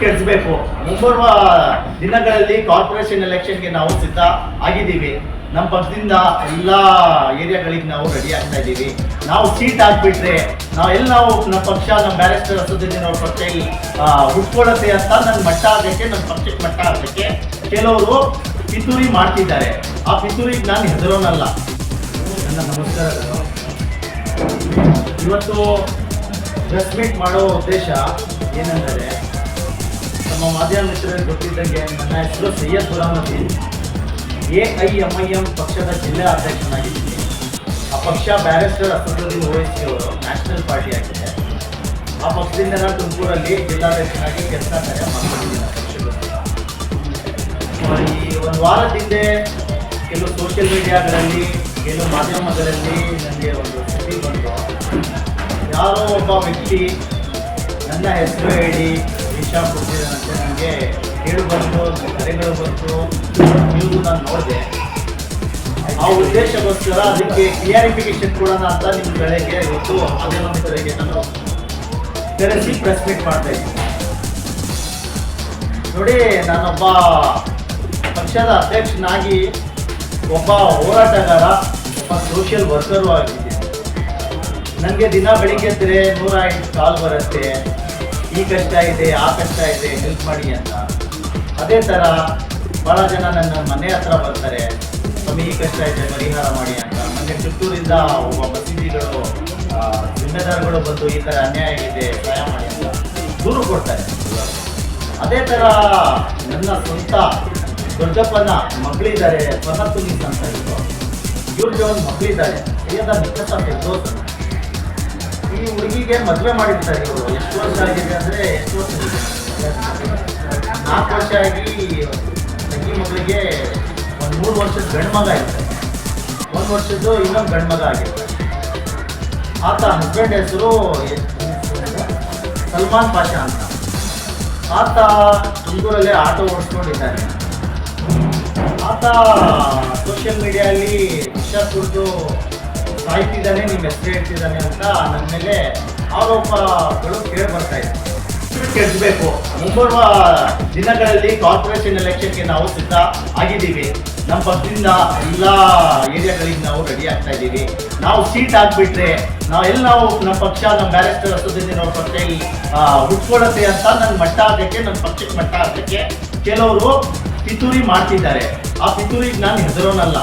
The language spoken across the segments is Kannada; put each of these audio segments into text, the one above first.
ಕೆಡಿಸಬೇಕು. ಮುಂಬರುವ ದಿನಗಳಲ್ಲಿ ಕಾರ್ಪೊರೇಷನ್ ಎಲೆಕ್ಷನ್ಗೆ ನಾವು ಸಿದ್ಧ ಆಗಿದ್ದೀವಿ. ನಮ್ಮ ಪಕ್ಷದಿಂದ ಎಲ್ಲ ಏರಿಯಾಗಳಿಗೆ ನಾವು ರೆಡಿ ಆಗ್ತಾ ಇದ್ದೀವಿ. ನಾವು ಸೀಟ್ ಹಾಕ್ಬಿಟ್ರೆ ನಾವು ನಮ್ಮ ಪಕ್ಷ, ನಮ್ಮ ಬ್ಯಾರಿಸ್ಟರ್ ಅಸದುದ್ದೀನ್ ಅವ್ರ ಪಕ್ಷ ಇಲ್ಲಿ ಹುಟ್ಕೊಳ್ಳುತ್ತೆ ಅಂತ ನನ್ನ ಮಟ್ಟ ಆಗಕ್ಕೆ, ನನ್ನ ಪಕ್ಷಕ್ಕೆ ಮಟ್ಟ ಆಗಕ್ಕೆ ಕೆಲವರು ಪಿತೂರಿ ಮಾಡ್ತಿದ್ದಾರೆ. ಆ ಪಿತೂರಿಗೆ ನಾನು ಹೆದರೋನಲ್ಲ. ನನ್ನ ನಮಸ್ಕಾರಗಳು. ಇವತ್ತು ಪ್ರೆಸ್ ಮೀಟ್ ಮಾಡೋ ಉದ್ದೇಶ ಏನೆಂದರೆ, ನಮ್ಮ ಮಾಧ್ಯಮ ಮಿತ್ರರಿಗೆ ಗೊತ್ತಿದ್ದಂಗೆ ನನ್ನ ಹೆಸರು ಸೈಯದ್ ಗುಲಾಮುದ್ದೀನ್. AIMIM ಪಕ್ಷದ ಜಿಲ್ಲಾ ಅಧ್ಯಕ್ಷನಾಗಿದ್ದೀನಿ. ಆ ಪಕ್ಷ ಬ್ಯಾರಿಸ್ಟರ್ ಅಸದುದ್ದೀನ್ ಓವೈಸಿ ಅವರು ನ್ಯಾಷನಲ್ ಪಾರ್ಟಿ ಆಗಿದೆ. ಆ ಪಕ್ಷದಿಂದ ನಾನು ತುಮಕೂರಲ್ಲಿ ಜಿಲ್ಲಾಧ್ಯಕ್ಷನಾಗಿ ಕೆಲಸ ಕಾರ್ಯ ಮಾಡ್ಕೊಂಡಿದ್ದೀನಿ. ಈ ಒಂದು ವಾರದ ಹಿಂದೆ ಕೆಲವು ಸೋಷಿಯಲ್ ಮೀಡಿಯಾಗಳಲ್ಲಿ, ಕೆಲವು ಮಾಧ್ಯಮಗಳಲ್ಲಿ ನನಗೆ ಒಂದು ಸುದ್ದಿ ಬಂತು. ಯಾರೋ ಒಬ್ಬ ವ್ಯಕ್ತಿ ನನ್ನ ಹೆಸರು ಹೇಳಿ ವಿಷ ಕೊಡ್ತಿದ್ದಾನಂತೆ. ನನಗೆ ಕೇಳು ಬಂತು, ಕರೆಗಳು ಬಂತು, ನ್ಯೂಸು ನಾನು ನೋಡಿದೆ. ಆ ಉದ್ದೇಶಕ್ಕೋಸ್ಕರ ಅದಕ್ಕೆ ಕ್ಲಿಯರಿಫಿಕೇಶನ್ ಕೊಡೋಣ ಅಂತ ನಿಮ್ಮ ಬೆಳಗ್ಗೆ ಇವತ್ತು ಮಾಧ್ಯಮ ಮಿತ್ರರಿಗೆ ನಾನು ಕರೆಸಿ ಪ್ರೆಸ್ ಮೀಟ್ ಮಾಡ್ತಾ ಇದ್ದೀನಿ. ನೋಡಿ, ನಾನೊಬ್ಬ ಪಕ್ಷದ ಅಧ್ಯಕ್ಷನಾಗಿ, ಒಬ್ಬ ಹೋರಾಟಗಾರ, ಒಬ್ಬ ಸೋಷಿಯಲ್ ವರ್ಕರು ಆಗಿದ್ದೀನಿ. ನನಗೆ ದಿನ ಬೆಳಿಗ್ಗೆ ಎದ್ದರೆ 108 ಕಾಲ್ ಬರುತ್ತೆ. ಈ ಕಷ್ಟ ಇದೆ, ಆ ಕಷ್ಟ ಇದೆ, ಹೆಲ್ಪ್ ಮಾಡಿ ಅಂತ. ಅದೇ ಥರ ಭಾಳ ಜನ ನನ್ನ ಮನೆ ಹತ್ರ ಬರ್ತಾರೆ, ಸ್ವಾಮಿ ಈ ಕಷ್ಟ ಇದೆ ಪರಿಹಾರ ಮಾಡಿ ಅಂತ. ನನಗೆ ಚಿತ್ತೂರಿಂದ ಒಬ್ಬ ಮಸೀದಿಗಳು ಜಿಮ್ಮೆದಾರಗಳು ಬಂದು ಈ ಥರ ಅನ್ಯಾಯ ಆಗಿದೆ ಸಹಾಯ ಮಾಡಿ ಅಂತ ದೂರು ಕೊಡ್ತಾರೆ. ಅದೇ ಥರ ನನ್ನ ಸ್ವಂತ ದೊಡ್ಡಪ್ಪನ ಮಕ್ಕಳಿದ್ದಾರೆ, ಪನತುನೀಸ್ ಅಂತ ಇದ್ರು. ಇವ್ರಿಗೆ ಒಂದು ಮಕ್ಕಳಿದ್ದಾರೆ, ಸೈಯದ ನಿಖತ ಫಿರ್ದೌಸ್. ಈ ಹುಡುಗಿಗೆ ಮದುವೆ ಮಾಡಿರ್ತಾರೆ. ಇವರು ಎಷ್ಟು ವರ್ಷ ಆಗಿದೆ ಅಂದರೆ, ಎಷ್ಟು ವರ್ಷ ಇದೆ, 4 ವರ್ಷ ಆಗಿ ತಂಗಿ ಮಗಳಿಗೆ ಒಂದು 3 ವರ್ಷದ ಗಂಡು ಮಗ ಇರ್ತಾರೆ. 1 ವರ್ಷದ್ದು ಇನ್ನೊಂದು ಗಂಡು ಮಗ ಆಗಿರ್ತಾರೆ. ಆತ ಹಸ್ಬೆಂಡ್ ಹೆಸರು ಸಲ್ಮಾನ್ ಪಾಷಾ ಅಂತ. ಆತ ತುಮಕೂರಲ್ಲೇ ಆಟೋ ಓಡಿಸ್ಕೊಂಡಿದ್ದಾನೆ. ಆತ ಸೋಷಿಯಲ್ ಮೀಡಿಯಲ್ಲಿ ವಿಷ ಕುರಿತು ಸಾಯ್ತಿದ್ದಾನೆ, ನಿಮ್ಮ ಹೆಸರು ಹೇಳ್ತಿದ್ದಾನೆ ಅಂತ ನನ್ನ ಮೇಲೆ ಆರೋಪಗಳು ಕೇಳಿ ಬರ್ತಾ ಇದೆ. ಕೆಡಿಸಬೇಕು. ಮುಂಬರುವ ದಿನಗಳಲ್ಲಿ ಕಾರ್ಪೊರೇಷನ್ ಎಲೆಕ್ಷನ್ಗೆ ನಾವು ಸಿದ್ಧ ಆಗಿದ್ದೀವಿ. ನಮ್ಮ ಪಕ್ಷದಿಂದ ಎಲ್ಲ ಏರಿಯಾಗಳಿಗೆ ನಾವು ರೆಡಿ ಆಗ್ತಾ ಇದ್ದೀವಿ. ನಾವು ಸೀಟ್ ಹಾಕ್ಬಿಟ್ರೆ ನಾವು ನಮ್ಮ ಪಕ್ಷ, ನಮ್ಮ ಬ್ಯಾರಿಸ್ಟರ್ ಅಸದುದ್ದೀನ್ ಅವ್ರ ಪಕ್ಷ ಇಲ್ಲಿ ಹುಟ್ಕೊಳ್ಳುತ್ತೆ ಅಂತ ನನ್ನ ಮಟ್ಟ ಆಗಕ್ಕೆ, ನನ್ನ ಪಕ್ಷಕ್ಕೆ ಮಟ್ಟ ಆಗಕ್ಕೆ ಕೆಲವರು ಪಿತೂರಿ ಮಾಡ್ತಿದ್ದಾರೆ. ಆ ಪಿತೂರಿಗೆ ನಾನು ಹೆದರೋನಲ್ಲ,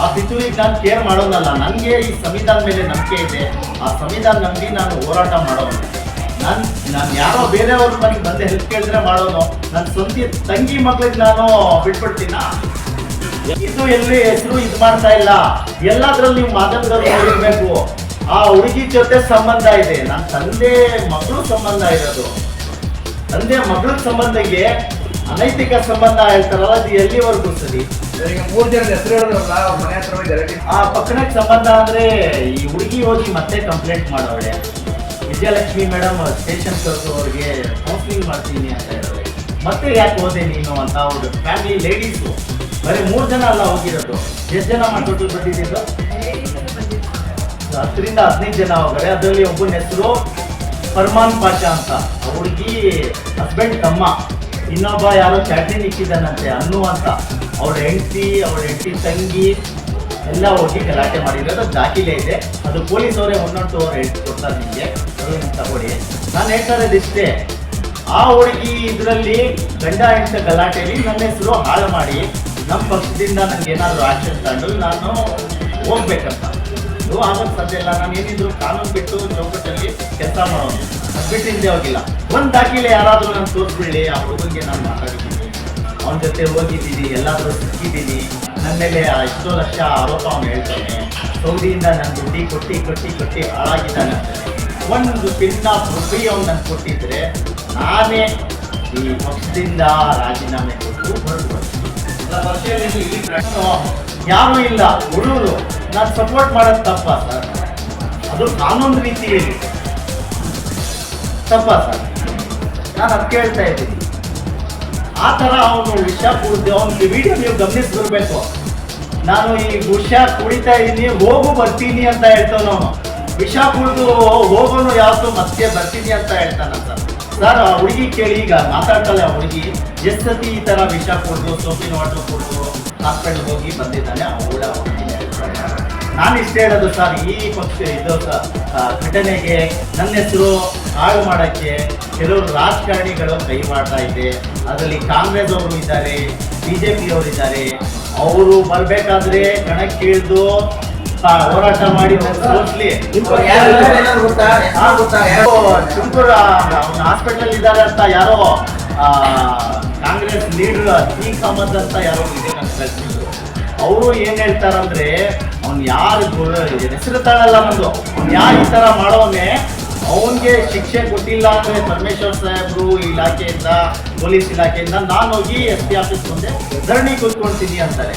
ಆ ಪಿತೂರಿಗೆ ನಾನು ಕೇರ್ ಮಾಡೋನಲ್ಲ. ನನಗೆ ಈ ಸಂವಿಧಾನ ಮೇಲೆ ನಂಬಿಕೆ ಇದೆ. ಆ ಸಂವಿಧಾನ ನಂಬಿ ನಾನು ಹೋರಾಟ ಮಾಡೋನು. ನಾನು ಯಾರೋ ಬೇರೆಯವ್ರ ಮನೆಗೆ ಬಂದು ಹೆಲ್ಪ್ ಕೇಳಿದ್ರೆ ಮಾಡೋನು. ನನ್ನ ಸ್ವಂತ ತಂಗಿ ಮಕ್ಳಿಗೆ ನಾನು ಬಿಟ್ಬಿಡ್ತೀನ? ಇದು ಎಲ್ಲಿ ಹೆಸರು ಇದು ಮಾಡ್ತಾ ಇಲ್ಲ. ಎಲ್ಲದ್ರಲ್ಲಿ ನೀವು ಮಾಧ್ಯಮದವ್ರು ನೋಡಿರ್ಬೇಕು. ಆ ಹುಡುಗಿ ಜೊತೆ ಸಂಬಂಧ ಇದೆ, ನನ್ನ ತಂದೆ ಮಗಳು ಸಂಬಂಧ ಇರೋದು. ತಂದೆ ಮಗಳ ಸಂಬಂಧಕ್ಕೆ ಅನೈತಿಕ ಸಂಬಂಧ ಹೇಳ್ತಾರಲ್ಲ, ಅದು ಎಲ್ಲಿವರೆಗೂ ಸರಿ? 3 ಜನದ ಹೆಸರು ಹೇಳಿದ್ರಲ್ಲ, ಅವ್ರ ಮನೆ ಹತ್ರ ಆ ಪಕ್ಕನಕ್ಕೆ ಸಂಬಂಧ ಅಂದ್ರೆ ಈ ಹುಡುಗಿ ಹೋಗಿ ಮತ್ತೆ ಕಂಪ್ಲೇಂಟ್ ಮಾಡೋಳೆ. ವಿಜಯಲಕ್ಷ್ಮಿ ಮೇಡಮ್ ಸ್ಟೇಷನ್ ಕರೆದು ಅವ್ರಿಗೆ ಕೌನ್ಸಿಲಿಂಗ್ ಮಾಡ್ತೀನಿ ಅಂತ ಹೇಳಿದ್ರೆ, ಮತ್ತೆ ಯಾಕೆ ಹೋದೆ ನೀನು ಅಂತ. ಅವ್ರು ಫ್ಯಾಮಿಲಿ ಲೇಡೀಸು ಬರೀ 3 ಜನ ಅಲ್ಲ ಹೋಗಿರೋದು. ಎಷ್ಟು ಜನ ಮಾಡ್ಕೊಟ್ಟು ಬಂದಿದ್ದು? 10 ರಿಂದ 15 ಜನ ಹೋಗರೆ. ಅದರಲ್ಲಿ ಒಬ್ಬನ ಹೆಸರು ಫರ್ಮಾನ್ ಪಾಷಾ ಅಂತ. ಆ ಹುಡುಗಿ ಹಸ್ಬೆಂಡ್ ತಮ್ಮ, ಇನ್ನೊಬ್ಬ ಯಾರೋ ಚಾಟ್ನಿ ಇಕ್ಕಿದ್ದಾನಂತೆ ಅನ್ನು ಅಂತ. ಅವಳ ಹೆಂಡತಿ ತಂಗಿ ಎಲ್ಲ ಹೋಗಿ ಗಲಾಟೆ ಮಾಡಿರೋದು ದಾಖಲೆ ಇದೆ. ಅದು ಪೊಲೀಸ್ ಅವರೇ 112 ಹೇಳ್ತಿ ಕೊಡ್ತಾರೆ ನಿಮಗೆ, ಅದನ್ನು ತಗೊಳ್ಳಿ. ನಾನು ಹೇಳ್ತಾ ಇರೋದಿಷ್ಟೇ, ಆ ಹುಡುಗಿ ಇದರಲ್ಲಿ ಗಂಡ ಹೆಂಡತಿ ಗಲಾಟೆಯಲ್ಲಿ ನನ್ನ ಹೆಸರು ಹಾಳು ಮಾಡಿ ನಮ್ಮ ಪಕ್ಷದಿಂದ ನನಗೆ ಏನಾದರೂ ಆಕ್ಷನ್ ತಗೊಂಡು ನಾನು ಹೋಗ್ಬೇಕಂತ. ಇದು ಆಗೋದು ಸಾಧ್ಯ ಇಲ್ಲ. ನಾನು ಏನಿದ್ರು ಕಾನೂನು ಬಿಟ್ಟು ಚೌಕಟ್ಟಲ್ಲಿ ಕೆಲಸ ಮಾಡೋದು, ಅದು ಬಿಟ್ಟು ಹಿಂದೆ ಹೋಗಿಲ್ಲ. ಒಂದು ದಾಖಲೆ ಯಾರಾದರೂ ನಾನು ತೋರಿಸ್ಬಿಡಿ. ಆ ಹುಡುಗನಿಗೆ ನಾನು ಮಾತಾಡಿದ್ದೀನಿ, ಅವನ ಜೊತೆ ಹೋಗಿದ್ದೀನಿ, ಎಲ್ಲಾದರೂ ಸಿಕ್ಕಿದ್ದೀನಿ. ನನ್ನ ಮೇಲೆ ಎಷ್ಟೋ ಲಕ್ಷ ಆರೋಪ ಅವನು ಹೇಳ್ತಾನೆ. ಸೌದಿಯಿಂದ ನಾನು ದುಡ್ಡಿ ಕೊಟ್ಟು ಹಾಳಾಗಿದ್ದಾನೆ ಅಂತಾನೆ. ಒಂದು ಪಿನ್ ಆಫ್ ರುಪಿ ಅವ್ನು ನನಗೆ ಕೊಟ್ಟಿದ್ರೆ ನಾನೇ ಈ ಪಕ್ಷದಿಂದ ರಾಜೀನಾಮೆ ಕೊಟ್ಟು ಹೊರಟು. ಯಾರೂ ಇಲ್ಲ ಹುಡುಗರು. ನಾನು ಸಪೋರ್ಟ್ ಮಾಡೋದು ತಪ್ಪ ಸರ್? ಅದು ಕಾನೂನು ರೀತಿಯಲ್ಲಿ ತಪ್ಪ ಸರ್? ನಾನು ಅದು ಕೇಳ್ತಾ ಇದ್ದೀನಿ. ಆ ಥರ ಅವನು ವಿಷ ಕುಡಿದು ಅವನಿಗೆ ವಿಡಿಯೋ ನೀವು ಗಮನಿಸ್ಬಿಡ್ಬೇಕು. ನಾನು ಈ ವಿಷ ಕುಡಿತಾ ಇದ್ದೀನಿ, ಹೋಗು ಬರ್ತೀನಿ ಅಂತ ಹೇಳ್ತಾನವನು. ವಿಷ ಕುಡಿದು ಹೋಗೋನು ಯಾವತ್ತು ಮತ್ತೆ ಬರ್ತೀನಿ ಅಂತ ಹೇಳ್ತಾನಂತ. ಸರ್ ಆ ಹುಡುಗಿ ಕೇಳಿ, ಈಗ ಮಾತಾಡ್ತಾಳೆ ಆ ಹುಡುಗಿ, ಎಷ್ಟು ಸತಿ ಈ ತರ ವಿಷ ಕೊಟ್ಟು ಸೋಪಿನ ವಾಟರ್ ಕೊಟ್ಟು ಹಾಸ್ಪಿಟಲ್ ಹೋಗಿ ಬಂದಿದ್ದಾನೆ ಅವಳ ಹುಡುಗಿ. ನಾನು ಇಷ್ಟ ಹೇಳೋದು ಸರ್, ಈ ಪಕ್ಷ ಇದು ಘಟನೆಗೆ ನನ್ನ ಹೆಸರು ಹಾಳು ಮಾಡೋಕ್ಕೆ ಕೆಲವರು ರಾಜಕಾರಣಿಗಳು ಕೈ ಮಾಡ್ತಾ ಇದೆ. ಅದರಲ್ಲಿ ಕಾಂಗ್ರೆಸ್ ಅವರು ಇದ್ದಾರೆ, BJP ಅವರು ಇದ್ದಾರೆ. ಅವರು ಬರಬೇಕಾದ್ರೆ ಕಣಕ್ಕಿಳಿದು ಹೋರಾಟ ಮಾಡಿ ಸೋಸ್ಲಿ. ತುಮಕೂರು ಅವನ ಹಾಸ್ಪಿಟಲ್ ಇದ್ದಾರೆ ಅಂತ ಯಾರೋ ಕಾಂಗ್ರೆಸ್ ಲೀಡರ್ ತೀಕ್ ಅಹಮದ್ ಅಂತ ಯಾರೋ ಇದೆ ಕಳಿಸಿದ್ರು. ಅವರು ಏನ್ ಹೇಳ್ತಾರಂದ್ರೆ, ಅವ್ನು ಯಾರು ಹೆಸರು ತಾಳಲ್ಲ ನಮ್ದು, ಅವ್ನು ಯಾರು ಈ ತರ ಮಾಡೋನೆ ಅವನಿಗೆ ಶಿಕ್ಷೆ ಕೊಟ್ಟಿಲ್ಲ ಅಂದ್ರೆ ಪರಮೇಶ್ವರ್ ಸಾಹೇಬ್ರು ಇಲಾಖೆಯಿಂದ, ಪೊಲೀಸ್ ಇಲಾಖೆಯಿಂದ ನಾನು ಹೋಗಿ SP ಆಫೀಸ್ ಮುಂದೆ ಧರಣಿ ಕೂತ್ಕೊಳ್ತೀನಿ ಅಂತಾರೆ.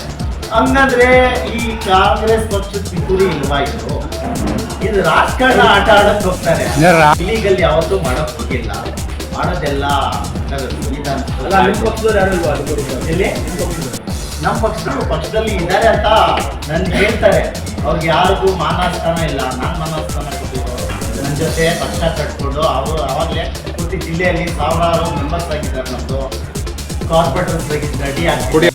ಹಂಗಂದ್ರೆ ಈ ಕಾಂಗ್ರೆಸ್ ಪಕ್ಷದ ಪಿತೂರಿ ಇಲ್ವಾ? ಇದು ರಾಜಕಾರಣ ಆಟ ಆಡಕ್ ಹೋಗ್ತಾರೆ. ಇಲ್ಲಿಗಲ್ ಯಾವತ್ತೂ ಮಾಡಕ್ ಹೋಗಿಲ್ಲ, ಮಾಡೋದೆಲ್ಲ ನಮ್ಮ ಪಕ್ಷದಲ್ಲಿ ಇದ್ದಾರೆ ಅಂತ ನನ್ಗೆ ಹೇಳ್ತಾರೆ. ಅವ್ರಿಗೆ ಯಾರಿಗೂ ಮಾನಸ್ಥಾನ ಇಲ್ಲ, ನಾನು ಮಾನಸ್ಥಾನ ಕೊಟ್ಟಿದ್ದು ನನ್ನ ಜೊತೆ ಪಕ್ಷ ಕಟ್ಕೊಂಡು ಅವರು ಅವಾಗಲೇ ಪ್ರತಿ ಜಿಲ್ಲೆಯಲ್ಲಿ ಸಾವಿರಾರು ಮೆಂಬರ್ಸ್ ಆಗಿದ್ದಾರೆ. ನಮ್ಮದು ಕಾರ್ಪೊರೇಟರ್ಸ್ ರೆಡಿ ಆಗ್ತಿದೆ.